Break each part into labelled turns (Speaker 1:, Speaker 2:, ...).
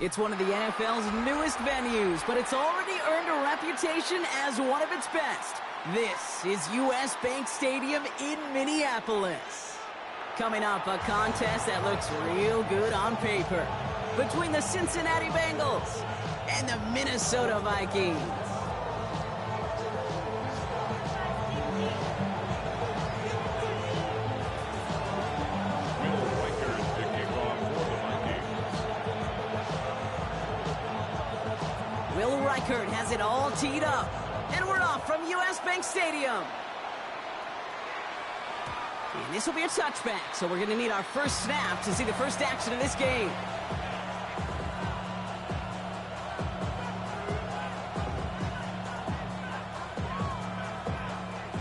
Speaker 1: It's one of the NFL's newest venues, but it's already earned a reputation as one of its best. This is US Bank Stadium in Minneapolis. Coming up, a contest that looks real good on paper between the Cincinnati Bengals and the Minnesota Vikings. Will Reichert has it all teed up, and we're off from US Bank Stadium. And this will be a touchback, so we're going to need our first snap to see the first action of this game.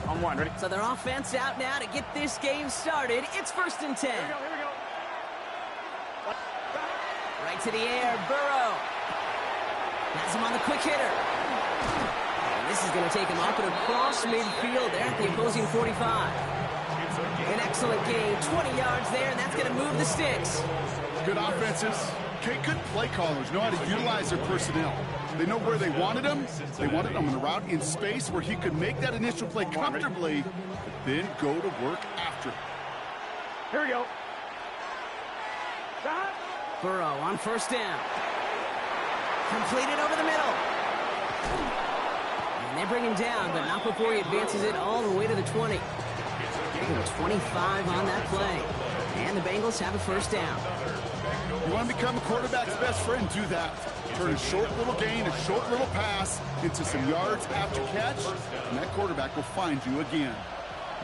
Speaker 2: On one, ready?
Speaker 1: So their offense out now to get this game started. It's 1st and 10.
Speaker 2: Here we go.
Speaker 1: Right to the air, Burrow. Has him on the quick hitter. And this is going to take him up and across midfield there at the opposing 45. An excellent gain, 20 yards there, and that's going to move the sticks.
Speaker 3: Good offenses. Good play callers know how to utilize their personnel. They know where they wanted him. They wanted him on the route in space where he could make that initial play comfortably, but then go to work after.
Speaker 2: Here we go.
Speaker 1: Burrow on 1st down. Completed over the middle. And they bring him down, but not before he advances it all the way to the 20. 25 on that play. And the Bengals have a 1st down.
Speaker 3: You want to become a quarterback's best friend, do that. Turn a short little gain, a short little pass into some yards after catch, and that quarterback will find you again.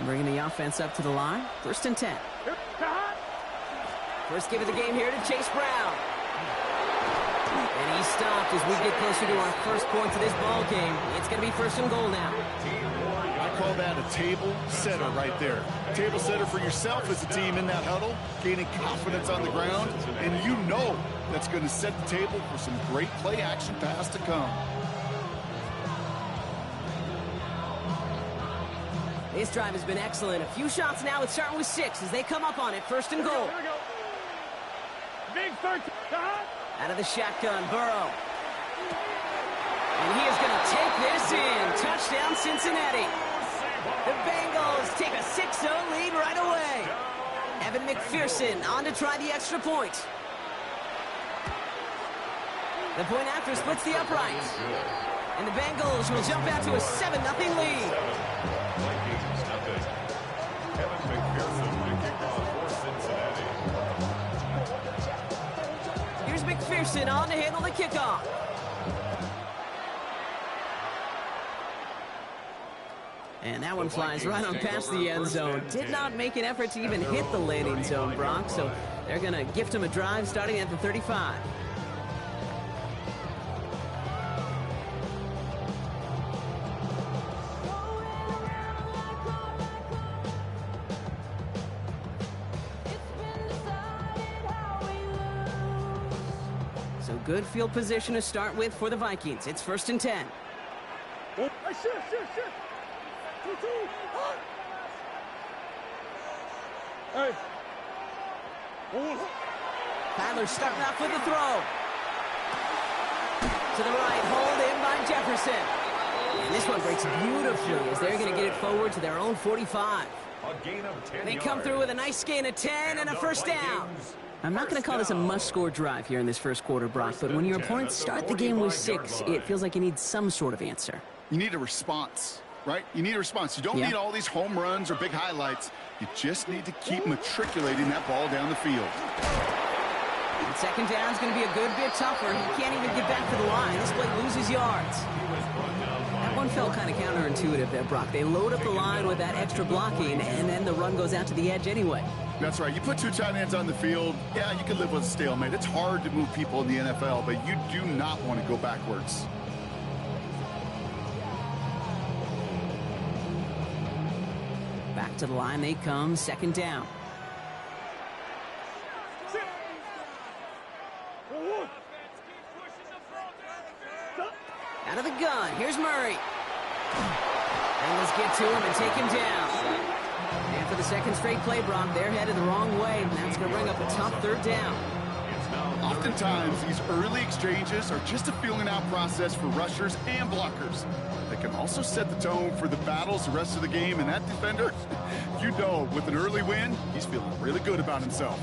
Speaker 1: Bringing the offense up to the line. 1st and 10. First give of the game here to Chase Brown. And he's stopped as we get closer to our first point of this ball game. It's going to be 1st and goal now.
Speaker 3: I call that a table setter right there. Table setter for yourself as a team in that huddle, gaining confidence on the ground, and you know that's going to set the table for some great play action pass to come.
Speaker 1: This drive has been excellent. A few shots now. It's starting with 6 as they come up on it. 1st and goal.
Speaker 2: Here we go. Big 13.
Speaker 1: Out of the shotgun, Burrow. And he is going to take this in. Touchdown, Cincinnati. The Bengals take a 6-0 lead right away. Evan McPherson on to try the extra point. The point after splits the uprights. And the Bengals will jump out to a 7-0 lead.
Speaker 4: Evan McPherson to kick off for Cincinnati.
Speaker 1: Here's McPherson on to handle the kickoff. And that one flies right on past the end zone. Did not make an effort to even hit the landing zone, Brock. So they're going to gift him a drive starting at the 35. So good field position to start with for the Vikings. It's 1st and 10.
Speaker 2: Hey.
Speaker 1: Kyler starting off with the throw. To the right, hold in by Jefferson. And this one breaks beautifully as they're going to get it forward to their own 45.
Speaker 4: A gain of 10
Speaker 1: They come through with a nice gain of 10 and a 1st down. I'm not going to call this a must-score drive here in this first quarter, Brock, but when your opponents start the game with 6, it feels like you need some sort of answer.
Speaker 3: You need a response, right? You need a response. You don't need all these home runs or big highlights. You just need to keep matriculating that ball down the field.
Speaker 1: And 2nd down is going to be a good bit tougher. He can't even get back to the line. This play loses yards. That one felt kind of counterintuitive there, Brock. They load up the line with that extra blocking, and then the run goes out to the edge anyway.
Speaker 3: That's right. You put 2 tight ends on the field, yeah, you can live with a stalemate. It's hard to move people in the NFL, but you do not want to go backwards.
Speaker 1: Back to the line they come, 2nd down. Out of the gun, here's Murray. And let's get to him and take him down. And for the 2nd straight play, Brock, they're headed the wrong way, and that's going to bring up a tough 3rd down.
Speaker 3: Oftentimes, these early exchanges are just a feeling out process for rushers and blockers. They can also set the tone for the battles the rest of the game, and that defender, you know, with an early win, he's feeling really good about himself.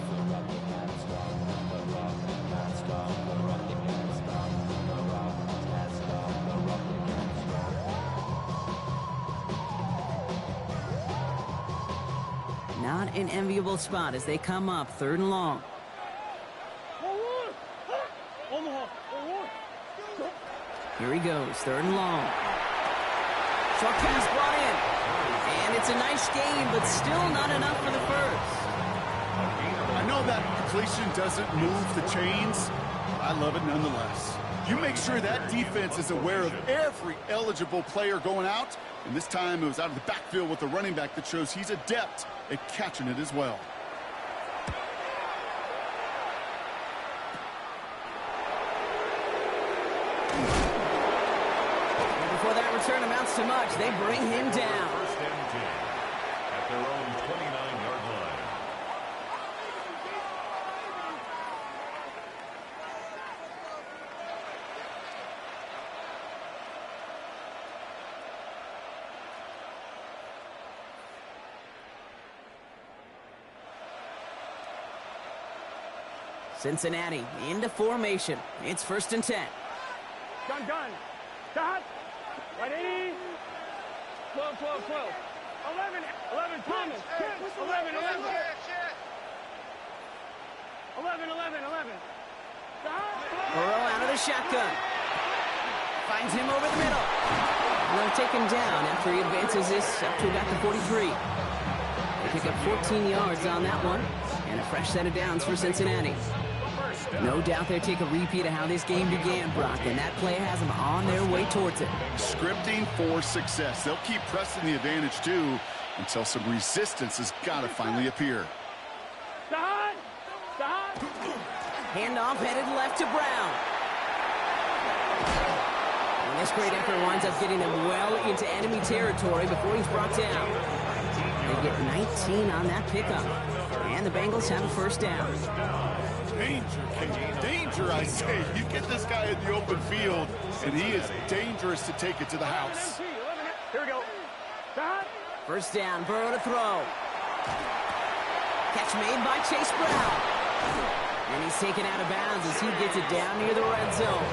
Speaker 1: Not an enviable spot as they come up 3rd and long. Here he goes, 3rd and long. Short pass brought in. And it's a nice gain, but still not enough for the first.
Speaker 3: I know that completion doesn't move the chains. I love it nonetheless. You make sure that defense is aware of every eligible player going out. And this time it was out of the backfield with the running back that shows he's adept at catching it as well.
Speaker 1: Before that return amounts to much, they bring him down.
Speaker 4: 1st and 10 at their own 29-yard line.
Speaker 1: Cincinnati into formation. It's 1st and 10.
Speaker 2: Gun. Stop. Right 80. 12. 11 Thomas. 11. 11. Stop.
Speaker 1: Burrow out of the shotgun. Finds him over the middle. They'll take him down after he advances this up to about the 43. They pick up 14 yards on that one. And a fresh set of downs for Cincinnati. No doubt they'll take a repeat of how this game began, Brock, and that play has them on their way towards it.
Speaker 3: Scripting for success. They'll keep pressing the advantage, too, until some resistance has got to finally appear.
Speaker 2: Stop.
Speaker 1: Handoff headed left to Brown. And this great effort winds up getting him well into enemy territory before he's brought down. They get 19 on that pickup, and the Bengals have a 1st down.
Speaker 3: Danger, I say. You get this guy in the open field, and he is dangerous to take it to the house.
Speaker 2: Here we go. Stop.
Speaker 1: 1st down, Burrow to throw. Catch made by Chase Brown. And he's taken out of bounds as he gets it down near the red zone.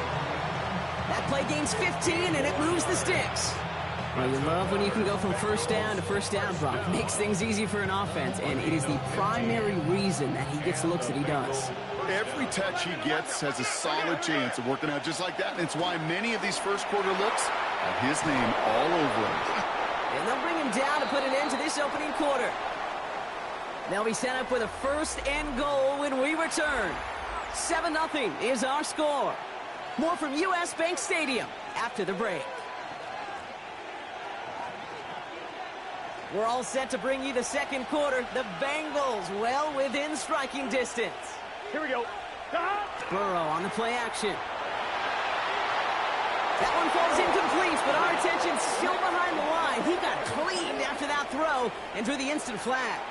Speaker 1: That play gains 15, and it moves the sticks. Well, you love when you can go from 1st down to 1st down, Brock. Makes things easy for an offense, and it is the primary reason that he gets looks that he does.
Speaker 3: Every touch he gets has a solid chance of working out just like that, and it's why many of these first-quarter looks have his name all over them.
Speaker 1: And they'll bring him down to put an end to this opening quarter. They'll be set up with a 1st and goal when we return. 7-0 is our score. More from U.S. Bank Stadium after the break. We're all set to bring you the 2nd quarter. The Bengals well within striking distance.
Speaker 2: Here we go. Stop.
Speaker 1: Burrow on the play action. That one falls incomplete, but our attention's still behind the line. He got cleaned after that throw and drew the instant flag.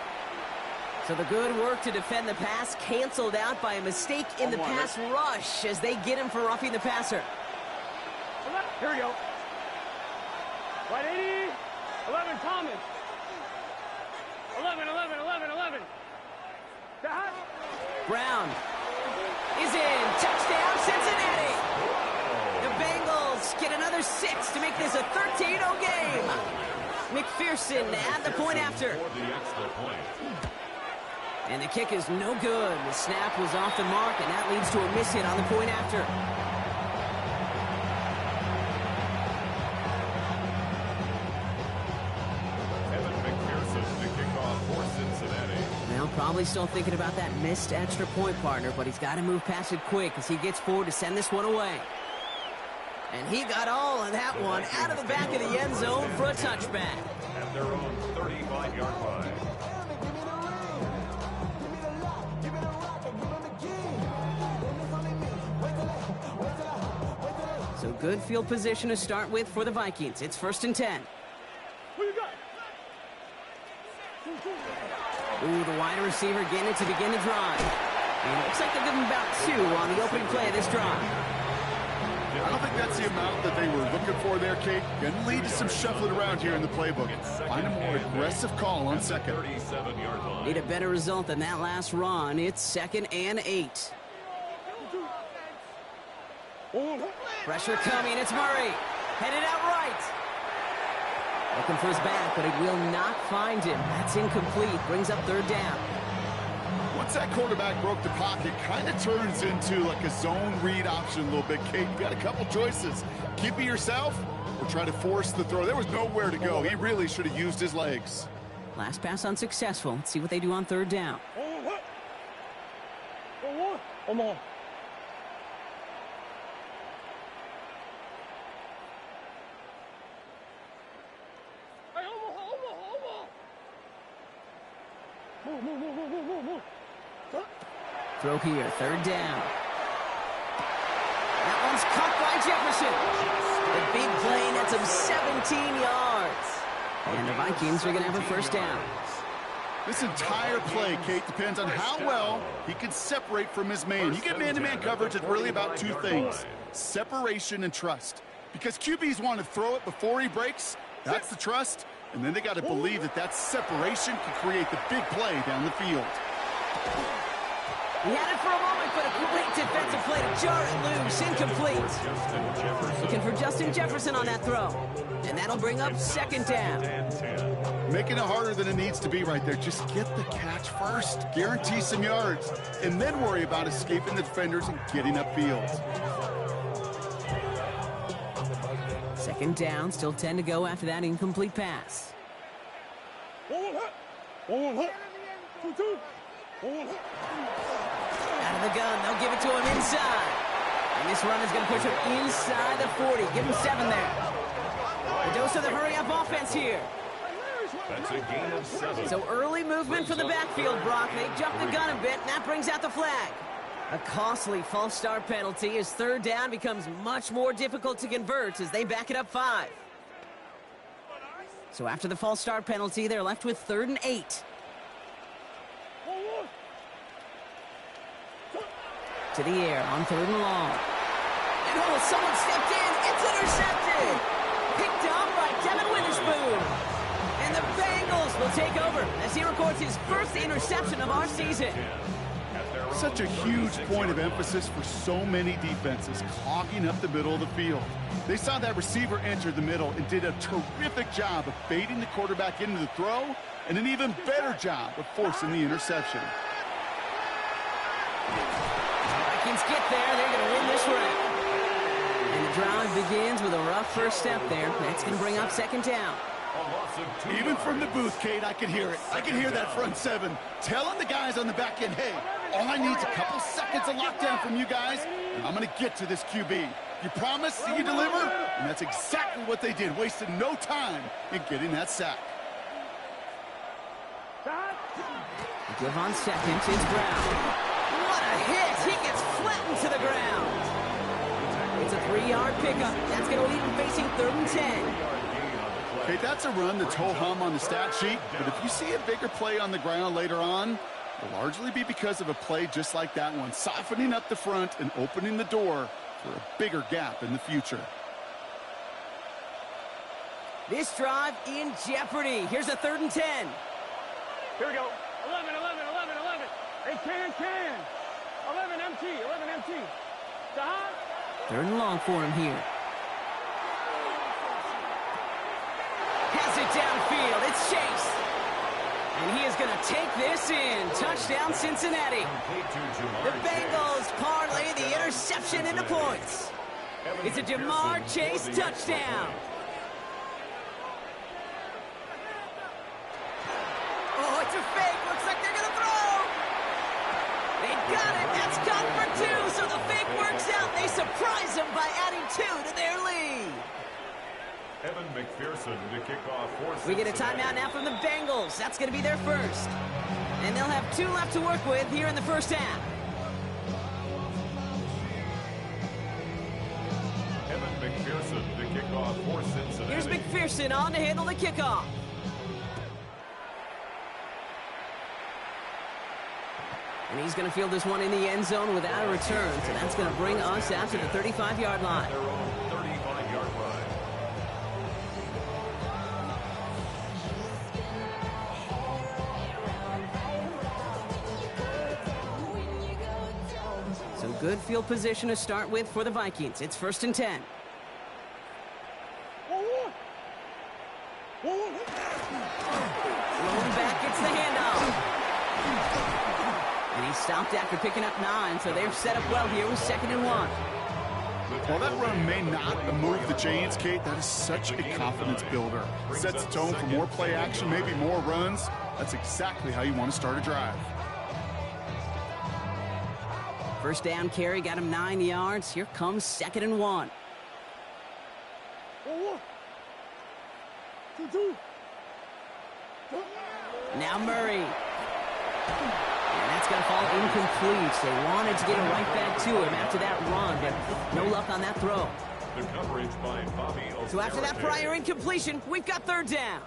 Speaker 1: So the good work to defend the pass canceled out by a mistake in the pass rush as they get him for roughing the passer.
Speaker 2: Here we go. Right 80. 11 Thomas. 11. Stop.
Speaker 1: Brown is in. Touchdown, Cincinnati. The Bengals get another 6 to make this a 13-0 game. McPherson at the point after. And the kick is no good. The snap was off the mark, and that leads to a miss hit on the point after. Well, probably still thinking about that missed extra point, partner, but he's got to move past it quick as he gets forward to send this one away. And he got all of that one out of the back of the end zone for a touchback.
Speaker 4: At their own 35-yard line.
Speaker 1: So good field position to start with for the Vikings. It's 1st and 10.
Speaker 2: What you got?
Speaker 1: Ooh, the wide receiver getting it to begin the drive. And it looks like they'll give him about 2 on the opening play of this drive.
Speaker 3: I don't think that's the amount that they were looking for there, Kate. Going to lead to some shuffling around here in the playbook. Find a more aggressive call on second.
Speaker 1: Need a better result than that last run. It's 2nd and 8. Pressure coming. It's Murray. Headed out right. Looking for his back, but he will not find him. That's incomplete. Brings up 3rd down.
Speaker 3: Once that quarterback broke the pocket, kind of turns into like a zone read option a little bit, Kate. You got a couple choices. Keep it yourself or try to force the throw. There was nowhere to go. He really should have used his legs.
Speaker 1: Last pass unsuccessful. Let's see what they do on 3rd down. Throw here, 3rd down. That one's caught by Jefferson. The big play nets him 17 yards. And the Vikings are going to have a 1st down.
Speaker 3: This entire play, Kate, depends on how well he can separate from his man. You get man-to-man coverage, it's really about 2 things: separation and trust. Because QBs want to throw it before he breaks. That's the trust. And then they got to believe that that separation can create the big play down the field.
Speaker 1: He had it for a moment, but a great defensive play to jar it loose. Incomplete. Looking for Justin Jefferson on that throw. And that'll bring up 2nd down.
Speaker 3: Making it harder than it needs to be right there. Just get the catch first. Guarantee some yards. And then worry about escaping the defenders and getting upfield.
Speaker 1: 2nd down, still 10 to go after that incomplete pass. Out of the gun, they'll give it to him inside. And this run is going to push him inside the 40. Give him 7 there. A dose of the hurry-up offense here.
Speaker 4: That's a gain of 7.
Speaker 1: So early movement from the backfield, Brock. They jump the gun a bit, and that brings out the flag. A costly false start penalty as 3rd down becomes much more difficult to convert as they back it up 5. So after the false start penalty, they're left with 3rd and 8. To the air on 3rd and long. And oh, someone stepped in. It's intercepted. Picked up by Devin Witherspoon. And the Bengals will take over as he records his 1st interception of our season.
Speaker 3: Such a huge point of emphasis for so many defenses, clogging up the middle of the field. They saw that receiver enter the middle and did a terrific job of baiting the quarterback into the throw, and an even better job of forcing the interception.
Speaker 1: Vikings get there. They're going to win this round. And the drive begins with a rough 1st step there. That's going to bring up 2nd down.
Speaker 3: Even from the booth, Kate, I can hear it. I can hear that front 7 telling the guys on the back end, hey, all I need is a couple seconds of lockdown from you guys, and I'm going to get to this QB. You promise that you deliver? And that's exactly what they did, wasted no time in getting that sack.
Speaker 1: Give on 2nd, it's Brown. What a hit! He gets flattened to the ground. It's a 3-yard pickup. That's going to leave him facing 3rd and 10.
Speaker 3: Okay, that's a run that's ho-hum on the stat sheet, but if you see a bigger play on the ground later on, it'll largely be because of a play just like that one, softening up the front and opening the door for a bigger gap in the future.
Speaker 1: This drive in jeopardy. Here's a 3rd and 10.
Speaker 2: Here we go. 11, 11, 11, 11. Hey, can. 11 MT, 11 MT. Stop.
Speaker 1: 3rd and long for him here. Has it downfield. It's Chase. And he is going to take this in. Touchdown, Cincinnati. The Bengals parlay the interception into points. It's a Jamar Chase touchdown. Oh, it's a fake. Looks like they're going to throw. They got it. That's caught for 2. So the fake works out. They surprise them by adding 2 to their lead.
Speaker 4: Evan McPherson to kick off for
Speaker 1: We get a timeout now from the Bengals. That's going to be their 1st. And they'll have 2 left to work with here in the 1st half.
Speaker 4: Evan McPherson to kick off for Cincinnati.
Speaker 1: Here's McPherson on to handle the kickoff. And he's going to field this one in the end zone without a return. So that's going to bring us out to the 35-yard line.
Speaker 4: Their own 35-yard line.
Speaker 1: So good field position to start with for the Vikings. It's 1st and 10. Thrown back, gets the handoff. And he stopped after picking up 9, so they're set up well here with 2nd and 1.
Speaker 3: While that run may not move the chains, Kate, that is such a confidence builder. Sets the tone for more play action, maybe more runs. That's exactly how you want to start a drive.
Speaker 1: First down carry, got him 9 yards. Here comes 2nd and 1. Now Murray. And that's going to fall incomplete. They wanted to get it right back to him after that run, but no luck on that throw.
Speaker 4: The coverage by Bobby O'Farrell.
Speaker 1: So after that prior incompletion, we've got 3rd down.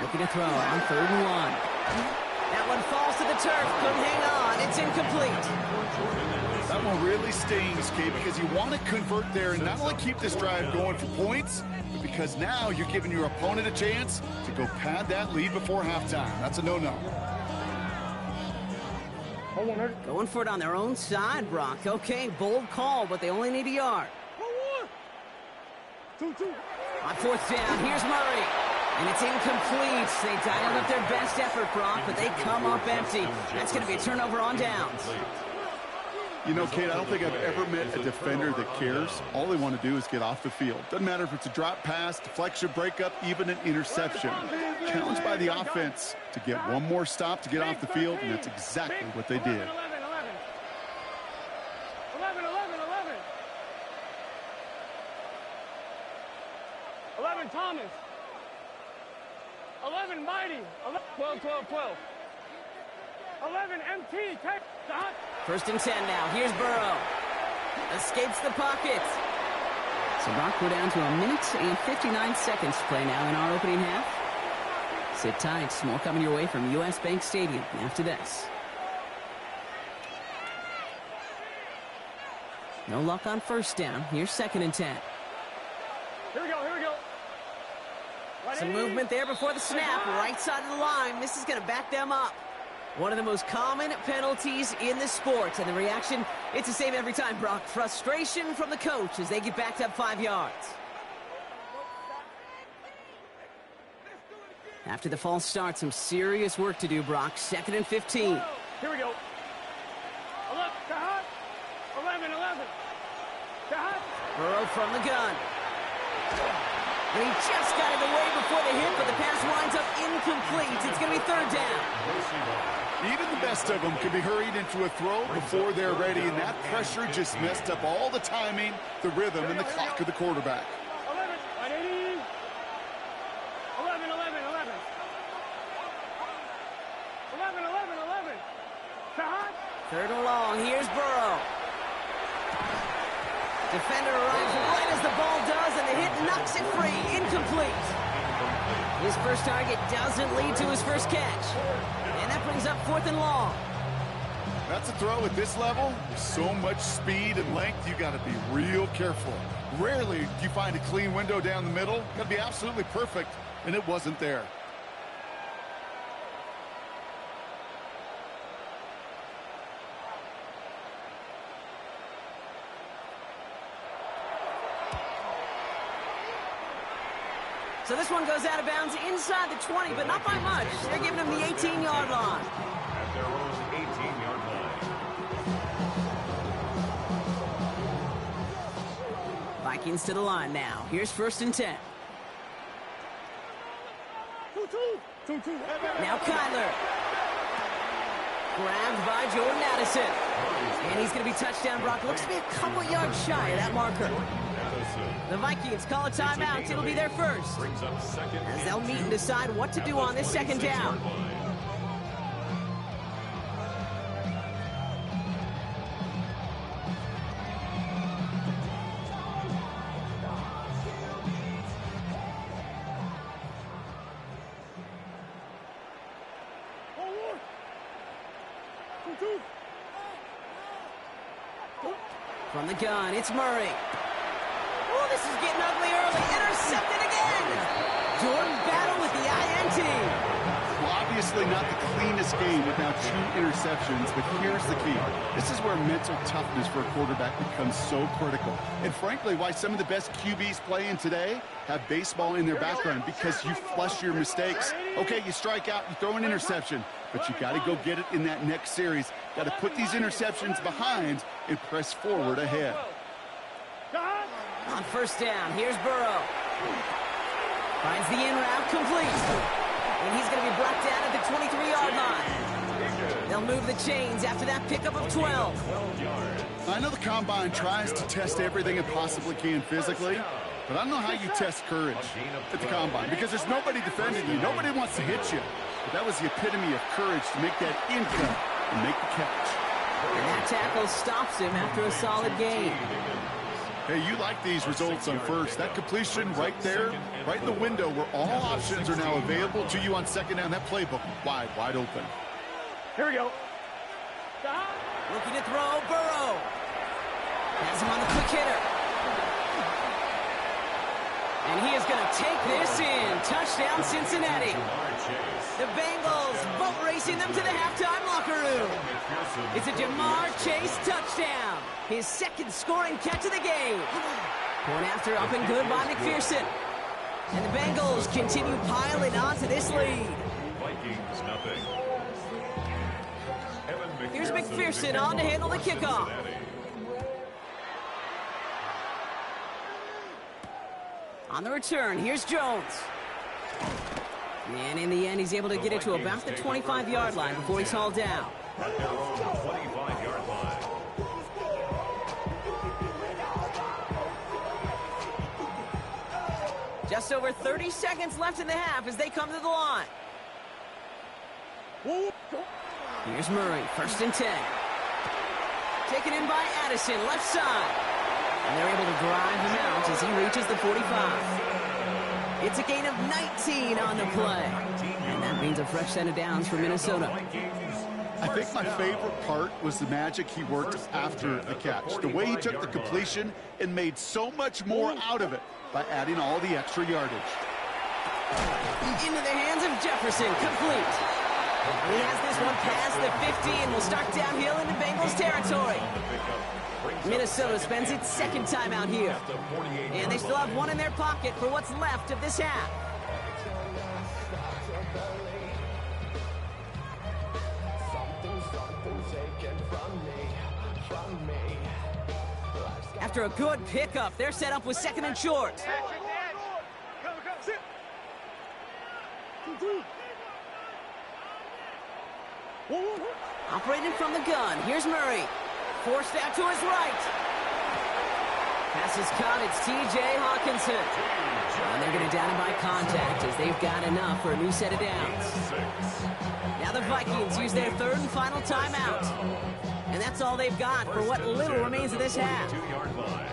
Speaker 1: Looking to throw on 3rd and 1. That one falls to the turf. Couldn't hang on. It's incomplete.
Speaker 3: That one really stings, Kate, because you want to convert there and not only keep this drive going for points, but because now you're giving your opponent a chance to go pad that lead before halftime. That's a no-no.
Speaker 1: Going for it on their own side, Brock. Okay, bold call, but they only need a yard. On 4th down, here's Murray. And it's incomplete. They dialed up their best effort, Brock, but they come up empty. That's going to be a turnover on downs.
Speaker 3: You know, Kate, I don't think I've ever met a defender that cares. All they want to do is get off the field. Doesn't matter if it's a drop pass, deflection, breakup, even an interception. Challenged by the offense to get one more stop to get off the field, and that's exactly what they did.
Speaker 2: 11 Thomas. 11 Mighty. 12, 12, 12. 11 MT. Take the hunt.
Speaker 1: 1st and 10 now. Here's Burrow. Escapes the pocket. So Brock, we're down to 1 minute and 59 seconds to play now in our opening half. Sit tight. More coming your way from U.S. Bank Stadium after this. No luck on 1st down. Here's 2nd and 10.
Speaker 2: Here we go. Here we go.
Speaker 1: Some movement there before the snap. Right side of the line. This is going to back them up. One of the most common penalties in the sport. And the reaction, it's the same every time, Brock. Frustration from the coach as they get backed up 5 yards. After the false start, some serious work to do, Brock. 2nd and 15.
Speaker 2: Here we go. 11, 11.
Speaker 1: Burrow from the gun. And he just got it away before the hit, but the pass winds up incomplete. It's going to be 3rd down.
Speaker 3: Even the best of them can be hurried into a throw before they're ready, and that pressure just messed up all the timing, the rhythm, and the clock of the quarterback.
Speaker 2: 11, 11, 11, 11. 11, 11, 11.
Speaker 1: 3rd and long. Here's Burrow. Defender arrives right as the ball does, and the hit knocks it free. Incomplete. His first target doesn't lead to his first catch. And that brings up 4th and long.
Speaker 3: That's a throw at this level. So much speed and length, you got to be real careful. Rarely do you find a clean window down the middle. Got to be absolutely perfect, and it wasn't there.
Speaker 1: So this one goes out of bounds inside the 20, but not by much. They're giving him the 18-yard line.
Speaker 4: At their own 18-yard line.
Speaker 1: Vikings to the line now. Here's 1st and 10. Now Kyler. Grabbed by Jordan Addison. And he's going to be touchdown, Brock. Looks to be a couple yards shy of that marker. The Vikings call a timeout. It'll be their first. As they'll meet and decide what to do on this 2nd down. From the gun, it's Murray. Oh, this is getting ugly early. Intercepted again. Jordan Battle with the INT.
Speaker 3: Well, obviously not the cleanest game with now 2 interceptions, but here's the key. This is where mental toughness for a quarterback becomes so critical. And frankly, why some of the best QBs playing today have baseball in their background, because you flush your mistakes. Okay, you strike out, you throw an interception, but you got to go get it in that next series. Got to put these interceptions behind and press forward ahead.
Speaker 1: On first down, here's Burrow. Finds the in route complete. And he's going to be brought down at the 23-yard line. They'll move the chains after that pickup of 12.
Speaker 3: I know the Combine tries to test everything it possibly can physically, but I don't know how you test courage at the Combine, because there's nobody defending you. Nobody wants to hit you. But that was the epitome of courage to make that in cut and make the catch.
Speaker 1: And that tackle stops him after a solid gain.
Speaker 3: Hey, you like these results on first. That completion right there, right in the window where all options are now available to you on second down. That playbook wide open.
Speaker 2: Here we go.
Speaker 1: Looking to throw, Burrow. Has him on the quick hitter. And he is going to take this in. Touchdown, Cincinnati. The Bengals boat racing them to the halftime locker room. It's a Jamar Chase touchdown. His second scoring catch of the game. Point after up and good by McPherson. And the Bengals continue piling on to this lead.
Speaker 4: Vikings nothing.
Speaker 1: Here's McPherson on to handle the kickoff. On the return, here's Jones. And in the end, he's able to get it to about the 25-yard line before he's hauled down.
Speaker 4: At their own 25-yard line.
Speaker 1: Just over 30 seconds left in the half as they come to the line. Here's Murray, first and 10. Taken in by Addison, left side. And they're able to drive him out as he reaches the 45. It's a gain of 19 on the play. And that means a fresh set of downs for Minnesota.
Speaker 3: I think my favorite part was the magic he worked after the catch. The way he took the completion and made so much more out of it by adding all the extra yardage.
Speaker 1: Into the hands of Jefferson, complete. He has this one past the 50 and will start downhill into Bengals territory. Minnesota spends its second time out here. And they still have one in their pocket for what's left of this half. After a good pickup, they're set up with second and short. Operating from the gun, here's Murray. Forced out to his right. Pass is caught, it's T.J. Hawkinson. And they're going to down him by contact as they've got enough for a new set of downs. Now the Vikings use their third and final timeout. And that's all they've got for what little remains of this half.
Speaker 4: 2-yard line.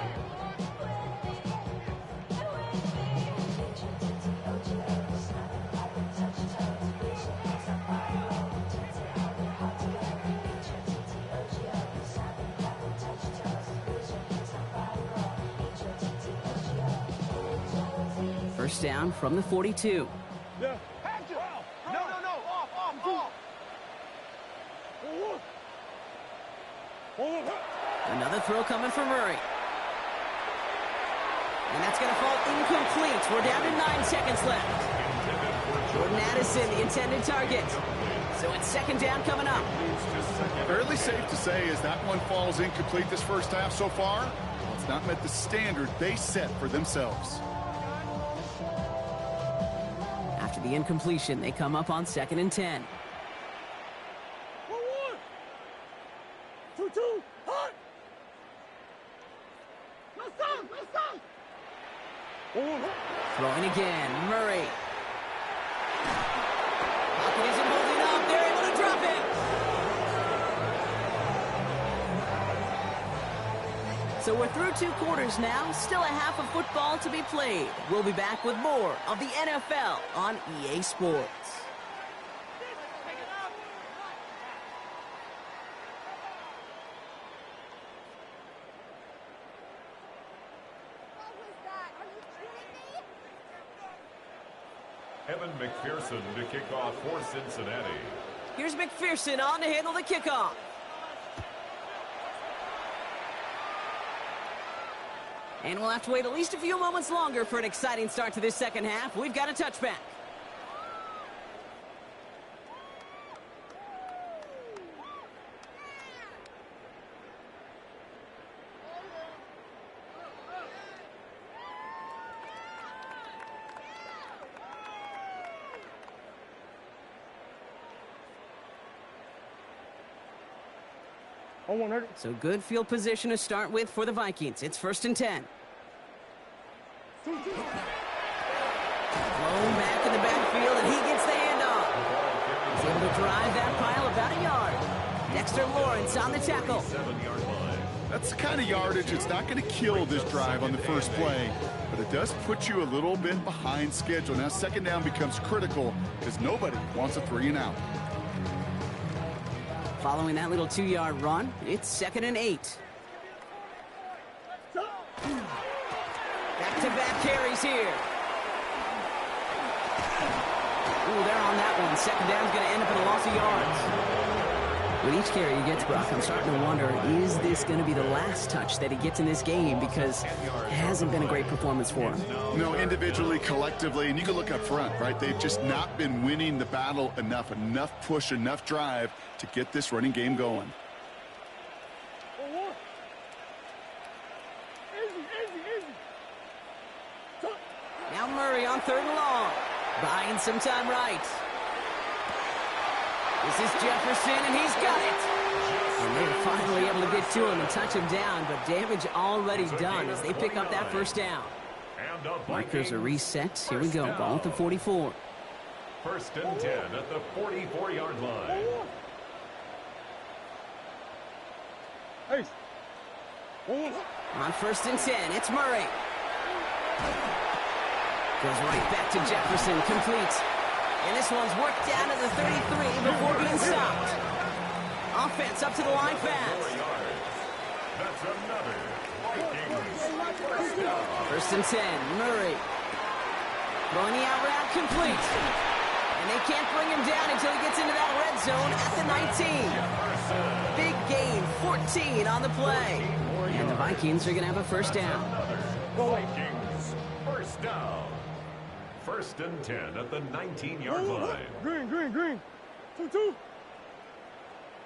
Speaker 1: First down from the 42.
Speaker 2: Yeah. No, off.
Speaker 1: Another throw coming from Murray. And that's going to fall incomplete. We're down to 9 seconds left. Jordan Addison, the intended target. So it's second down coming up.
Speaker 3: Fairly safe to say as that one falls incomplete this first half so far, it's not met the standard they set for themselves.
Speaker 1: After the incompletion, they come up on second and 10.
Speaker 2: 2-2, hot! No stop!
Speaker 1: Throwing again, Murray. Pocket isn't holding up. They're able to drop it. So we're through 2 quarters now. Still a half of football to be played. We'll be back with more of the NFL on EA Sports.
Speaker 4: Evan McPherson to kick off for Cincinnati.
Speaker 1: Here's McPherson on to handle the kickoff. And we'll have to wait at least a few moments longer for an exciting start to this second half. We've got a touchback. So good field position to start with for the Vikings. It's 1st and 10. Blown back in the backfield, and he gets the handoff. He's able to drive that pile about a yard. Dexter Lawrence on the tackle.
Speaker 4: 7-yard line.
Speaker 3: That's the kind of yardage it's not going to kill this drive on the first play, but it does put you a little bit behind schedule. Now second down becomes critical because nobody wants a 3-and-out.
Speaker 1: Following that little 2-yard run, it's 2nd and 8. Back-to-back carries here. Ooh, they're on that one. Second down's going to end up in a loss of yards. With each carry he gets, Brock, I'm starting to wonder, is this going to be the last touch that he gets in this game? Because it hasn't been a great performance for him.
Speaker 3: No, individually, collectively, and you can look up front, right? They've just not been winning the battle enough push, enough drive to get this running game going.
Speaker 1: Now Murray on 3rd and long. Buying some time right. This is Jefferson, and he's got it. And they're finally able to get to him and touch him down, but damage already done as they pick up that 1st down. Markers are reset. Here we go. Ball at the 44.
Speaker 4: 1st and 10 at the 44-yard line.
Speaker 1: On 1st and 10, it's Murray. Goes right back to Jefferson, complete. And this one's worked down to the 33 before being stopped. Offense up to the line fast.
Speaker 4: That's another Vikings
Speaker 1: 1st and 10, Murray. Throwing the out route, complete. And they can't bring him down until he gets into that red zone at the 19. Big gain, 14 on the play. And the Vikings are going to have a 1st down.
Speaker 4: Vikings 1st down. 1st and 10 at the 19-yard line.
Speaker 2: Green. 2-2.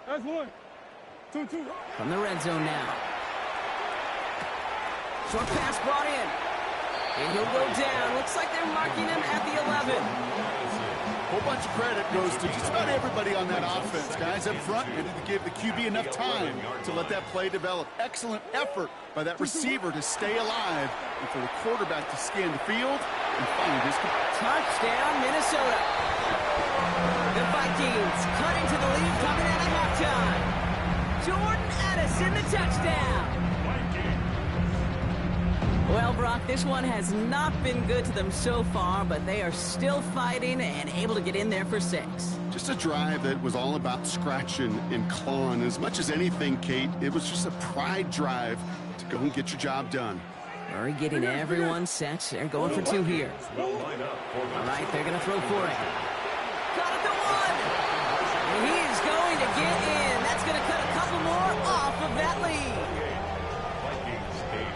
Speaker 2: That's 1. 2-2.
Speaker 1: From the red zone now. Short pass brought in. And he'll go down. Looks like they're marking him at the 11.
Speaker 3: A whole bunch of credit goes to just about everybody on that offense. Guys up front needed to give the QB enough time to let that play develop. Excellent effort by that receiver to stay alive and for the quarterback to scan the field and find his
Speaker 1: touchdown, Minnesota. The Vikings cutting to the lead coming out of halftime. Jordan Addison, the touchdown. Well, Brock, this one has not been good to them so far, but they are still fighting and able to get in there for 6.
Speaker 3: Just a drive that was all about scratching and clawing. As much as anything, Kate, it was just a pride drive to go and get your job done.
Speaker 1: Murray getting everyone set. They're going for 2 here. All right, they're going to throw for it. Got it to 1. And he is going to get in. That's going to cut a couple more off of that lead.
Speaker 4: Vikings 8.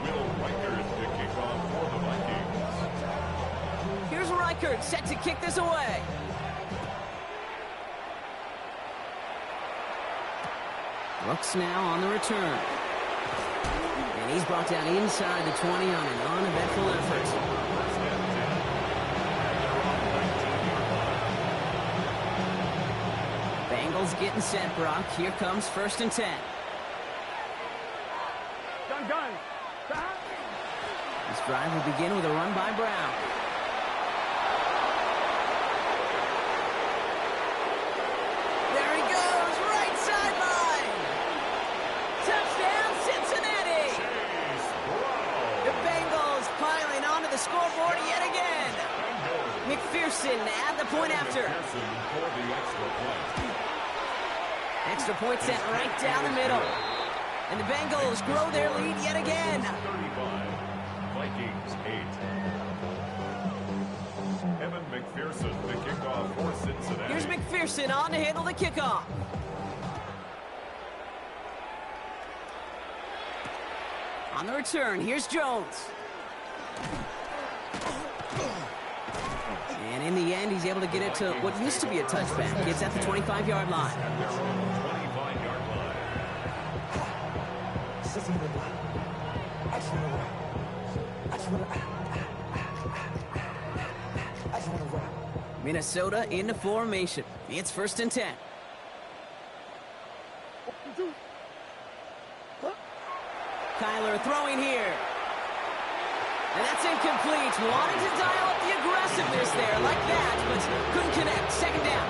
Speaker 4: Will Reichert to kick off for the Vikings.
Speaker 1: Here's Reichert set to kick this away. Brooks now on the return. And he's brought down inside the 20 on an uneventful effort. Bengals getting set, Brock. Here comes 1st and 10.
Speaker 2: Gun.
Speaker 1: This drive will begin with a run by Brown. There he goes, right sideline. Touchdown, Cincinnati. The Bengals piling onto the scoreboard yet again. McPherson at the point after. Extra point set right down the middle. And the Bengals grow their lead yet again.
Speaker 4: 35, Vikings 8. McPherson, the kickoff for Cincinnati.
Speaker 1: Here's McPherson on to handle the kickoff. On the return, here's Jones. And in the end, he's able to get it to what used to be a touchback. Gets at the 25-yard line.
Speaker 4: 25-yard line.
Speaker 1: Minnesota into formation. It's 1st and 10. Kyler throwing here. And that's incomplete. Wanted to dial up the aggressiveness there like that, but couldn't connect. 2nd down.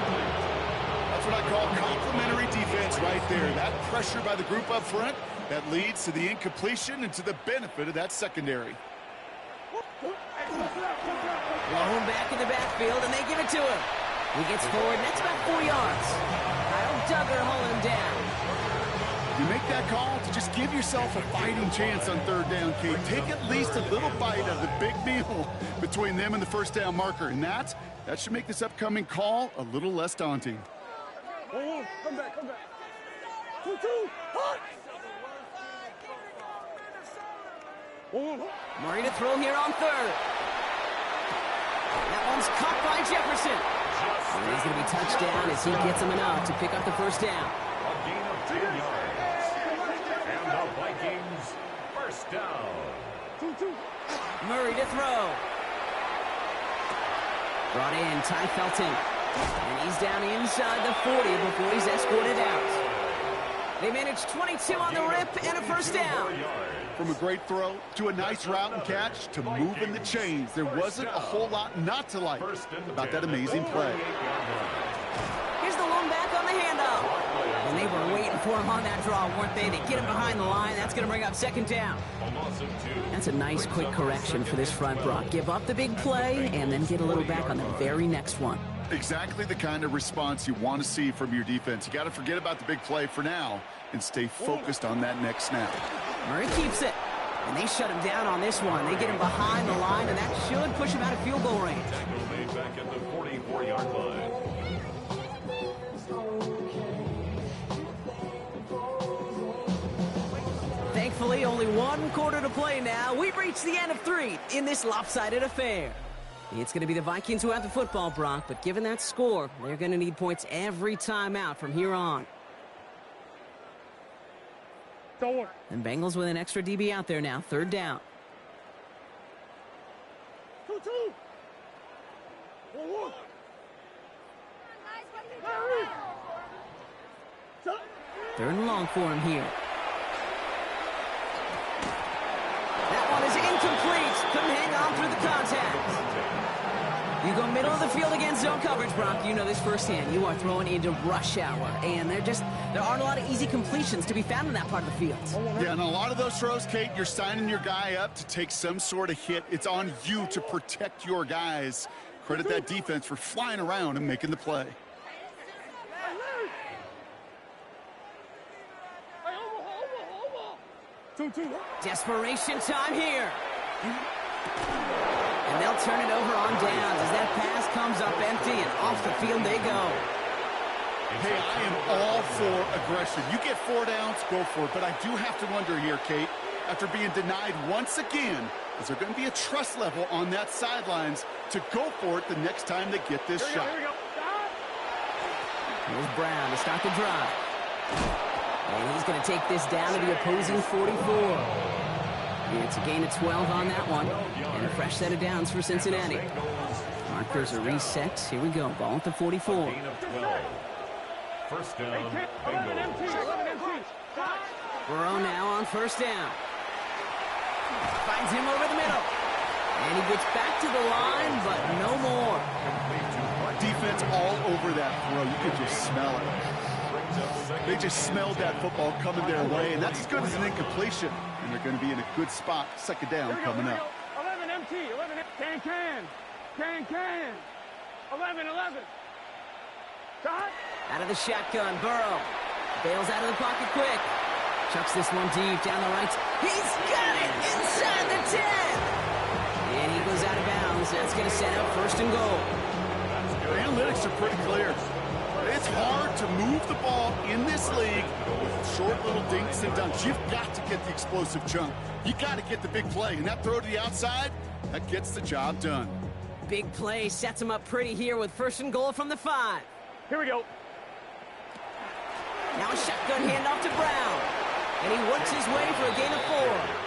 Speaker 3: That's what I call complimentary defense right there. That pressure by the group up front, that leads to the incompletion and to the benefit of that secondary.
Speaker 1: Lone back in the backfield, and they give it to him. He gets forward, and that's about 4 yards. Kyle Duggar holding him down.
Speaker 3: You make that call to just give yourself a fighting chance on 3rd down, Kate. Take at least a little bite of the big meal between them and the 1st down marker. And that should make this upcoming call a little less daunting.
Speaker 2: Oh, come back, come back. 2-2, hot!
Speaker 1: Murray to throw here on 3rd. That one's caught by Jefferson. And he's going to be touched down as he gets him enough to pick up the 1st down.
Speaker 4: A gain of 10 yards. And the Vikings, 1st down.
Speaker 2: 2-2.
Speaker 1: Murray to throw. Brought in Ty Felton. And he's down inside the 40 before he's escorted out. They managed 22 on the rip and a 1st down.
Speaker 3: From a great throw to a nice route and catch to moving the chains, there wasn't a whole lot not to like about that amazing play.
Speaker 1: Here's the lone back on the handoff. And they were waiting for him on that draw, weren't they? They get him behind the line. That's going to bring up 2nd down. That's a nice quick correction for this front, Brock. Give up the big play and then get a little back on the very next one.
Speaker 3: Exactly the kind of response you want to see from your defense. You got to forget about the big play for now and stay focused on that next snap.
Speaker 1: Murray keeps it. And they shut him down on this one. They get him behind the line, and that should push him out of field goal range.
Speaker 4: Tackle made back at the 44-yard line.
Speaker 1: Thankfully, only 1 quarter to play now. We've reached the end of 3 in this lopsided affair. It's going to be the Vikings who have the football, Brock, but given that score, they're going to need points every time out from here on. And Bengals with an extra DB out there now. 3rd down.
Speaker 2: 2-2.
Speaker 1: 3rd and long for him here. That one is incomplete. Couldn't hang on through the contact. You go middle of the field against zone coverage, Brock. You know this firsthand. You are throwing into rush hour, and there aren't a lot of easy completions to be found in that part of the field.
Speaker 3: Yeah, and a lot of those throws, Kate, you're signing your guy up to take some sort of hit. It's on you to protect your guys. Credit that defense for flying around and making the play.
Speaker 1: Desperation time here. And they'll turn it over on downs as that pass comes up empty, and off the field they go.
Speaker 3: Hey, I am all for aggression. You get 4 downs, go for it. But I do have to wonder here, Kate, after being denied once again, is there going to be a trust level on that sidelines to go for it the next time they get this shot?
Speaker 2: Here we go.
Speaker 1: Here's Brown to start the drive. And he's going to take this down to the opposing 44. It's a gain of 12 on that one. And a fresh set of downs for Cincinnati. Markers are reset. Here we go. Ball at the 44.
Speaker 4: Gain of 12. 1st down,
Speaker 2: 11
Speaker 4: Bengals.
Speaker 2: empty, 11 empty.
Speaker 1: Burrow now on 1st down. Finds him over the middle. And he gets back to the line, but no more.
Speaker 3: Defense all over that throw. You could just smell it. They just smelled that football coming their way, and that's as good as an incompletion. And they're going to be in a good spot. 2nd down coming up.
Speaker 2: 11 empty, 11 empty. Can. 11. Shot.
Speaker 1: Out of the shotgun, Burrow. Bails out of the pocket quick. Chucks this one deep down the right. He's got it inside the 10. And he goes out of bounds. That's going to set up 1st and goal.
Speaker 3: Analytics are pretty clear. It's hard to move the ball in this league with short little dinks and dunks. You've got to get the explosive chunk. You got to get the big play. And that throw to the outside, that gets the job done.
Speaker 1: Big play sets him up pretty here with first and goal from the 5.
Speaker 2: Here we go.
Speaker 1: Now a shotgun handoff to Brown. And he works his way for a gain of 4.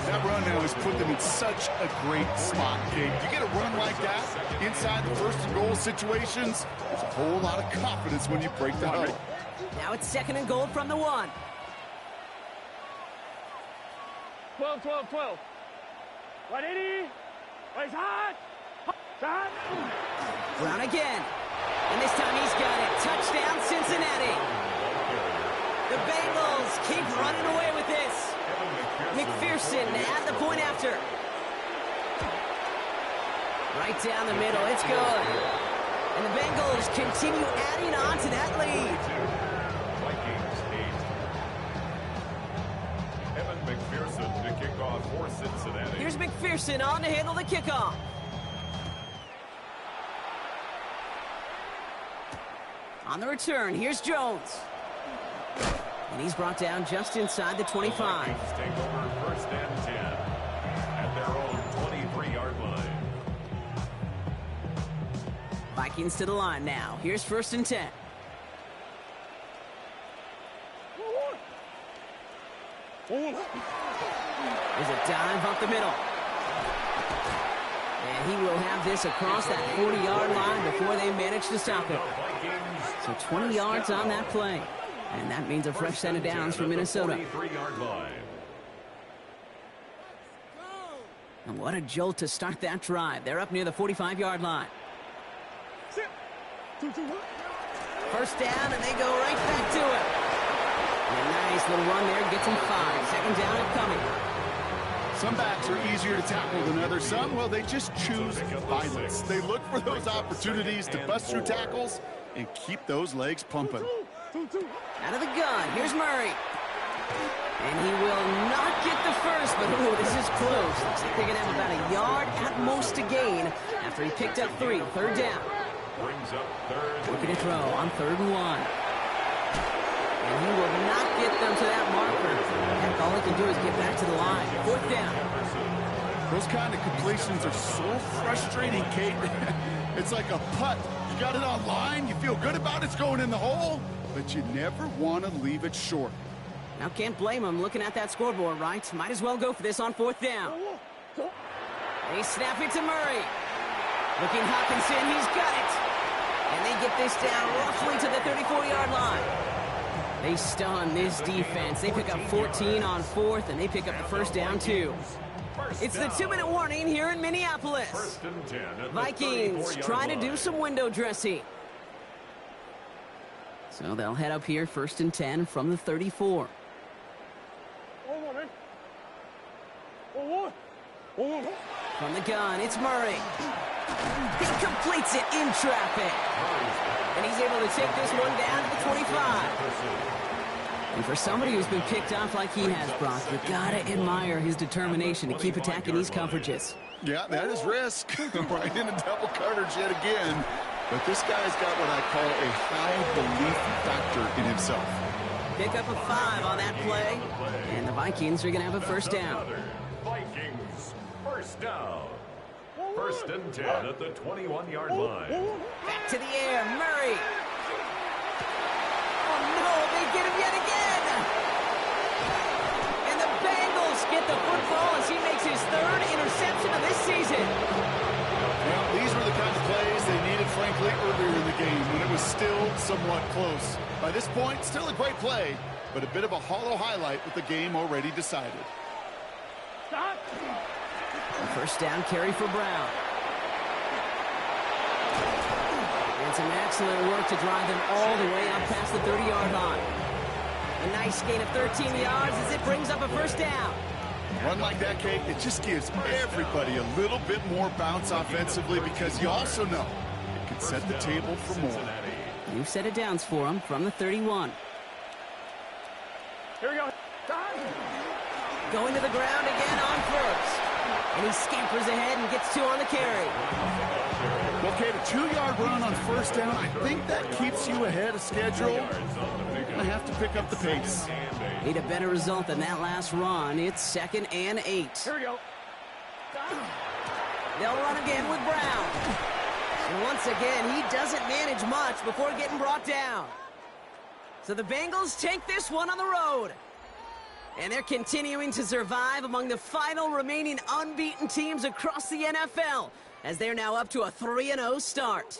Speaker 3: That run now has put them in such a great spot, Kate. You get a run like that inside the first and goal situations, there's a whole lot of confidence when you break the huddle.
Speaker 1: Now it's second and goal from the 1.
Speaker 2: 12, 12, 12. 180. It's hot. Hot.
Speaker 1: Brown again. And this time he's got it. Touchdown, Cincinnati. The Bengals keep running away with this. McPherson at the point after. Right down the middle. It's good. And the Bengals continue adding on to that lead.
Speaker 4: Vikings 8. Evan McPherson to kick off for Cincinnati.
Speaker 1: Here's McPherson on to handle the kickoff. On the return, here's Jones. And he's brought down just inside the 25.
Speaker 4: The Vikings take over first and 10 at their own 23-yard line.
Speaker 1: Vikings to the line now. Here's first and 10. There's a dive up the middle. And he will have this across that 40-yard line before they manage to stop it. So 20 yards on that play. And that means a fresh set of downs for Minnesota.
Speaker 4: 43-yard line.
Speaker 1: And what a jolt to start that drive. They're up near the 45-yard line. First down, and they go right back to it. And a nice little run there gets them 5. Second down and coming.
Speaker 3: Some backs are easier to tackle than others. Some, well, they just choose violence. They look for those opportunities to bust through tackles and keep those legs pumping.
Speaker 1: Out of the gun, here's Murray. And he will not get the first, but ooh, this is close. Looks like they're going to have about a yard at most to gain after he picked up 3. Third down.
Speaker 4: Brings up third.
Speaker 1: Looking to throw on 3rd and 1. And he will not get them to that marker. Heck, all he can do is get back to the line. 4th down.
Speaker 3: Those kind of completions are so frustrating, Kate. It's like a putt. You got it on line, you feel good about it's going in the hole, but you never want to leave it short.
Speaker 1: Now can't blame him looking at that scoreboard, right? Might as well go for this on 4th down. They snap it to Murray. Looking Hawkinson, he's got it. And they get this down roughly to the 34-yard line. They stun this defense. They pick up 14 on 4th, and they pick up the first down, too. It's the 2-minute warning here in Minneapolis.
Speaker 4: First and 10 at the
Speaker 1: Vikings trying to do some window dressing. So they'll head up here, 1st and 10 from the 34. From the gun, it's Murray. He completes it in traffic. And he's able to take this one down to the 25. And for somebody who's been picked off like he has, Brock, you gotta admire his determination to keep attacking these coverages.
Speaker 3: Yeah, that is risk. Right in a double coverage yet again. But this guy's got what I call a high belief factor in himself.
Speaker 1: Pick up a 5 on that play. And the Vikings are gonna have a first down.
Speaker 4: Vikings, first down. First and 10 at the 21-yard line.
Speaker 1: Back to the air, Murray. Oh no, they get him yet again. And the Bengals get the football as he makes his 3rd interception of this season.
Speaker 3: Well, these were the kind of plays they needed, frankly, earlier in the game when it was still somewhat close. By this point, still a great play, but a bit of a hollow highlight with the game already decided.
Speaker 2: Stop.
Speaker 1: First down carry for Brown. And some excellent work to drive them all the way up past the 30-yard line. A nice gain of 13 yards as it brings up a first down.
Speaker 3: Run like that, Kate, it just gives everybody a little bit more bounce offensively because you also know it can set the table for more.
Speaker 1: New set of downs for him from the 31.
Speaker 2: Here we go.
Speaker 1: Going to the ground again on 1st. And he scampers ahead and gets 2 on the carry.
Speaker 3: Okay, the 2-yard run on first down, I think that keeps you ahead of schedule. You're going to have to pick up the pace.
Speaker 1: Need a better result than that last run. It's 2nd and 8.
Speaker 2: Here we go.
Speaker 1: They'll run again with Brown. And once again, he doesn't manage much before getting brought down. So the Bengals take this one on the road. And they're continuing to survive among the final remaining unbeaten teams across the NFL, as they're now up to a 3-0 start.